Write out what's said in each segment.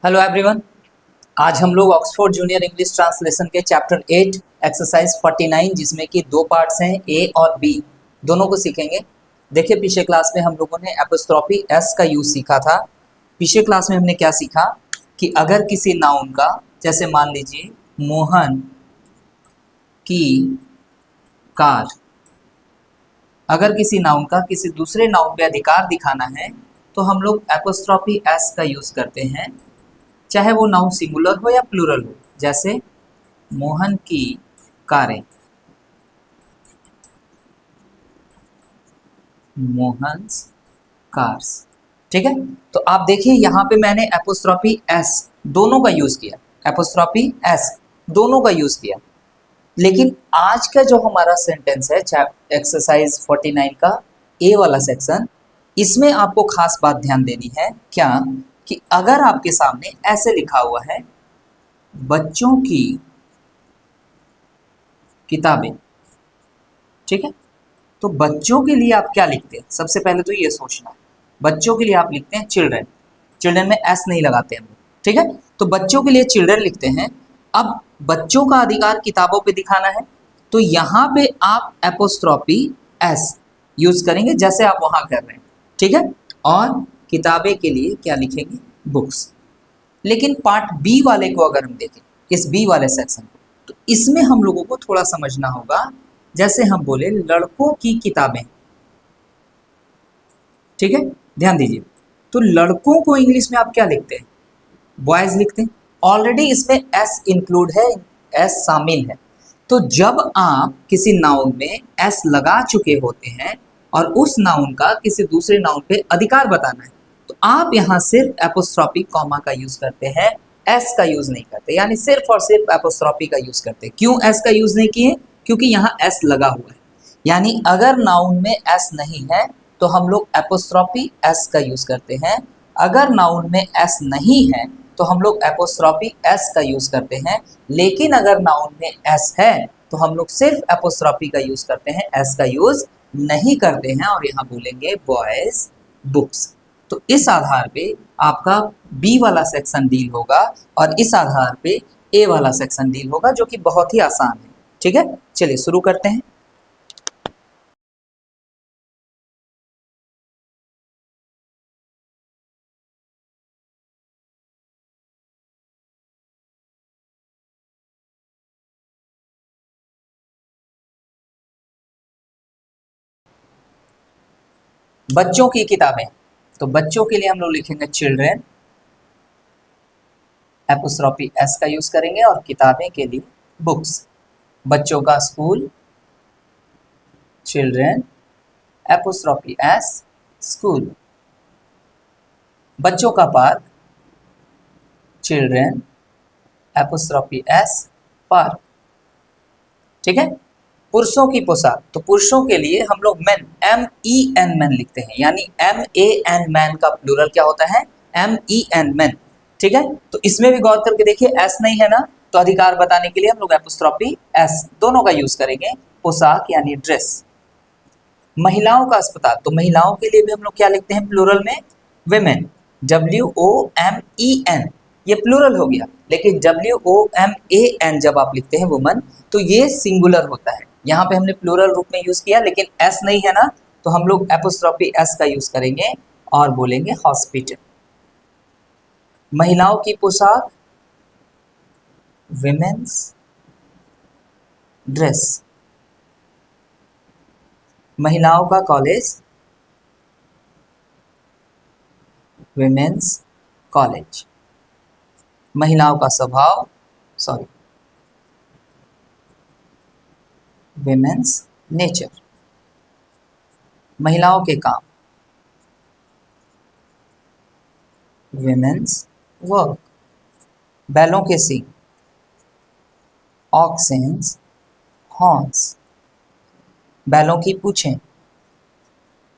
Hello everyone. आज हम लोग ऑक्सफोर्ड जूनियर इंग्लिश ट्रांसलेशन के चैप्टर 8 एक्सरसाइज 49 जिसमें कि दो पार्ट्स हैं ए और बी दोनों को सीखेंगे। देखिए पिछले क्लास में हम लोगों ने एपोस्ट्रोफी एस का यूज सीखा था। पिछले क्लास में हमने क्या सीखा कि अगर किसी नाउन का, जैसे मान लीजिए मोहन की कार, अगर किसी नाउन का किसी दूसरे नाउन पे अधिकार दिखाना है तो हम लोग एपोस्ट्रोफी एस का यूज करते हैं, चाहे वो नाउन सिंगुलर हो या प्लूरल हो। जैसे मोहन की कारें, मोहन्स कार्स। ठीक है, तो आप देखिए यहाँ पे मैंने एपोस्ट्रोफी एस दोनों का यूज किया, एपोस्ट्रोफी एस दोनों का यूज किया। लेकिन आज का जो हमारा सेंटेंस है एक्सरसाइज 49 का ए वाला सेक्शन, इसमें आपको खास बात ध्यान देनी है क्या कि अगर आपके सामने ऐसे लिखा हुआ है बच्चों की किताबें, ठीक है, तो बच्चों के लिए आप क्या लिखते हैं? सबसे पहले तो ये सोचना है, बच्चों के लिए आप लिखते हैं चिल्ड्रन, चिल्ड्रन में एस नहीं लगाते हम लोग। ठीक है, तो बच्चों के लिए चिल्ड्रन लिखते हैं। अब बच्चों का अधिकार किताबों पे दिखाना है तो यहाँ पे आप एपोस्ट्रोफी एस यूज करेंगे जैसे आप वहां कर रहे हैं। ठीक है, और किताबें के लिए क्या लिखेंगे? बुक्स। लेकिन पार्ट बी वाले को अगर हम देखें, इस बी वाले सेक्शन को, तो इसमें हम लोगों को थोड़ा समझना होगा। जैसे हम बोले लड़कों की किताबें, ठीक है, ध्यान दीजिए, तो लड़कों को इंग्लिश में आप क्या लिखते हैं? बॉयज लिखते हैं। ऑलरेडी इसमें एस इंक्लूड है, एस शामिल है। तो जब आप किसी नाउन में एस लगा चुके होते हैं और उस नाउन का किसी दूसरे नाउन पे अधिकार बताना है तो आप यहाँ सिर्फ एपोस्ट्रोफी कॉमा का यूज करते हैं, एस का यूज नहीं करते, यानी सिर्फ और सिर्फ एपोस्ट्रोफी का यूज करते हैं। क्यों एस का यूज नहीं किए? क्योंकि यहाँ एस लगा हुआ है। यानी अगर नाउन में एस नहीं है तो हम लोग एपोस्ट्रोफी एस का यूज करते हैं, अगर नाउन में एस नहीं है तो हम लोग एपोस्ट्रोफी एस का यूज करते हैं। लेकिन अगर नाउन में एस है तो हम लोग सिर्फ एपोस्ट्रोफी का यूज करते हैं, एस का यूज नहीं करते हैं, और यहाँ बोलेंगे बॉयज बुक्स। तो इस आधार पे आपका बी वाला सेक्शन डील होगा और इस आधार पे ए वाला सेक्शन डील होगा, जो कि बहुत ही आसान है। ठीक है, चलिए शुरू करते हैं। बच्चों की किताबें, तो बच्चों के लिए हम लोग लिखेंगे चिल्ड्रेन, एपोस्ट्रोफी एस का यूज करेंगे, और किताबें के लिए बुक्स। बच्चों का school, children, apostrophe S school. बच्चों का park, children, apostrophe S park. ठीक है, पुरुषों की पोशाक, तो पुरुषों के लिए हम लोग man, M E N man लिखते हैं, यानी एम ए एन मैन का प्लूरल क्या होता है? M E N man. ठीक है, तो इसमें भी गौर करके देखिए एस नहीं है ना, तो अधिकार बताने के लिए हम लोग एपोस्ट्रोफी एस दोनों का यूज करेंगे। पोशाक यानी ड्रेस। महिलाओं का अस्पताल, तो महिलाओं के लिए भी हम लोग क्या लिखते हैं प्लूरल में? वेमेन, WOMEN, ये प्लूरल हो गया। लेकिन WOMAN जब आप लिखते हैं वुमन, तो ये सिंगुलर होता है। यहाँ पे हमने प्लूरल रूप में यूज किया, लेकिन एस नहीं है ना, तो हम लोग एपोस्ट्रोफी एस का यूज करेंगे और बोलेंगे हॉस्पिटल। महिलाओं की पोशाक, विमेन्स ड्रेस। महिलाओं का कॉलेज, विमेन्स कॉलेज। महिलाओं का स्वभाव, सॉरी, विमेन्स नेचर। महिलाओं के काम, विमेन्स वर्क। बैलों के सींग, ऑक्सेन्स हॉर्न्स। बैलों की पूंछें,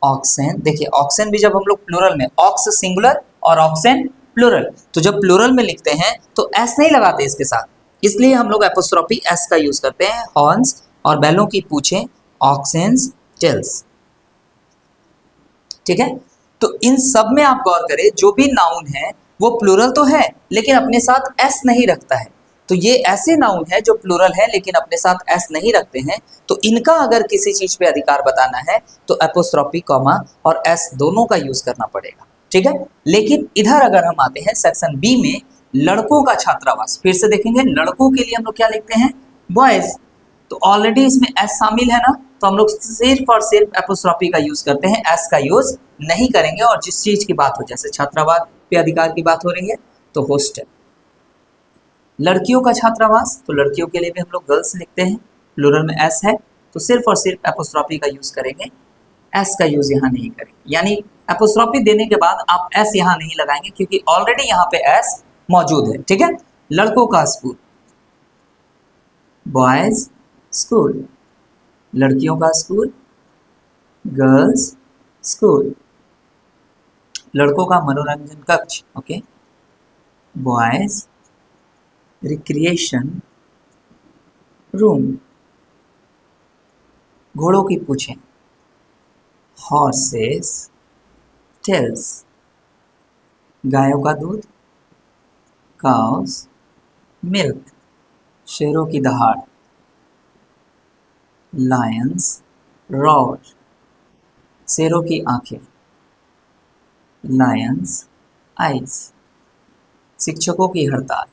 ऑक्सेन। देखिए ऑक्सेन भी जब हम लोग प्लूरल में, ऑक्स सिंगुलर और ऑक्सेन प्लूरल, तो जब प्लूरल में लिखते हैं तो एस नहीं लगाते इसके साथ, इसलिए हम लोग एपोस्ट्रोफी एस का यूज करते हैं। हॉर्न्स और बैलों की पूंछें, ऑक्सेन्स टेल्स। ठीक है, तो इन सब में आप गौर करें जो भी नाउन है वो प्लूरल तो है लेकिन अपने साथ एस नहीं रखता है। तो ये ऐसे नाउन है जो प्लूरल है लेकिन अपने साथ एस नहीं रखते हैं, तो इनका अगर किसी चीज पे अधिकार बताना है तो एपोस्ट्रोफी कॉमा और एस दोनों का यूज करना पड़ेगा, ठीक है। लेकिन इधर अगर हम आते हैं सेक्शन बी में, लड़कों का छात्रावास, फिर से देखेंगे लड़कों के लिए हम लोग क्या लिखते हैं, बॉयज। तो ऑलरेडी इसमें एस शामिल है ना, तो हम लोग सिर्फ और सिर्फ एपोस्ट्रोफी का यूज करते हैं, एस का यूज नहीं करेंगे। और जिस चीज की बात हो, जैसे छात्रावास पे अधिकार की बात हो रही है तो हॉस्टल। लड़कियों का छात्रावास, तो लड़कियों के लिए भी हम लोग गर्ल्स लिखते हैं, प्लूरल में एस है तो सिर्फ और सिर्फ एपोस्ट्रोफी का यूज करेंगे, एस का यूज यहाँ नहीं करेंगे। यानी एपोस्ट्रोफी देने के बाद आप एस यहाँ नहीं लगाएंगे क्योंकि ऑलरेडी यहाँ पे एस मौजूद है, ठीक है। लड़कों का स्कूल, बॉयज स्कूल, लड़कियों का स्कूल, गर्ल्स स्कूल, लड़कों का मनोरंजन कक्ष, ओके, बॉयज रिक्रिएशन रूम, घोड़ों की पूछें, हॉर्सेस टेल्स, गायों का दूध, काउस मिल्क, शेरों की दहाड़, लायंस रॉर, शेरों की आंखें, लायंस आइज, शिक्षकों की हड़ताल,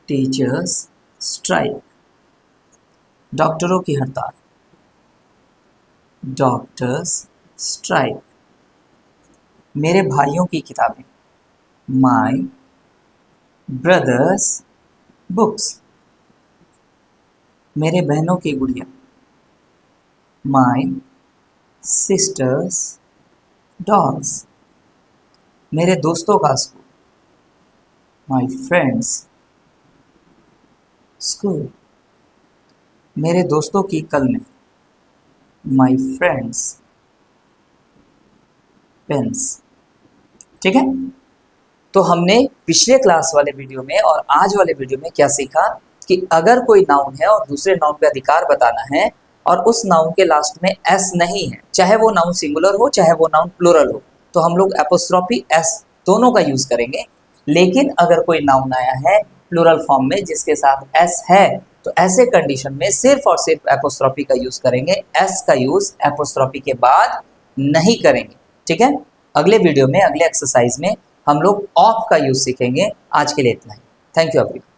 टीचर्स स्ट्राइक, डॉक्टरों की हड़ताल, डॉक्टर्स स्ट्राइक, मेरे भाइयों की किताबें, माई ब्रदर्स बुक्स, मेरे बहनों की गुड़िया, माई सिस्टर्स डॉग्स, मेरे दोस्तों का स्कूल, माई फ्रेंड्स स्कूल, मेरे दोस्तों की कलमें, माई फ्रेंड्स पेन्स, ठीक है। तो हमने पिछले क्लास वाले वीडियो में और आज वाले वीडियो में क्या सीखा कि अगर कोई नाउन है और दूसरे नाउन पे अधिकार बताना है और उस नाउन के लास्ट में एस नहीं है, चाहे वो नाउन सिंगुलर हो चाहे वो नाउन प्लूरल हो, तो हम लोग एपोस्ट्रोफी एस दोनों का यूज करेंगे। लेकिन अगर कोई नाउन आया है प्लूरल फॉर्म में जिसके साथ एस है, तो ऐसे कंडीशन में सिर्फ और सिर्फ एपोस्ट्रोफी का यूज करेंगे, एस का यूज एपोस्ट्रोफी के बाद नहीं करेंगे, ठीक है। अगले वीडियो में, अगले एक्सरसाइज में हम लोग ऑफ का यूज सीखेंगे। आज के लिए इतना ही। Thank you everyone.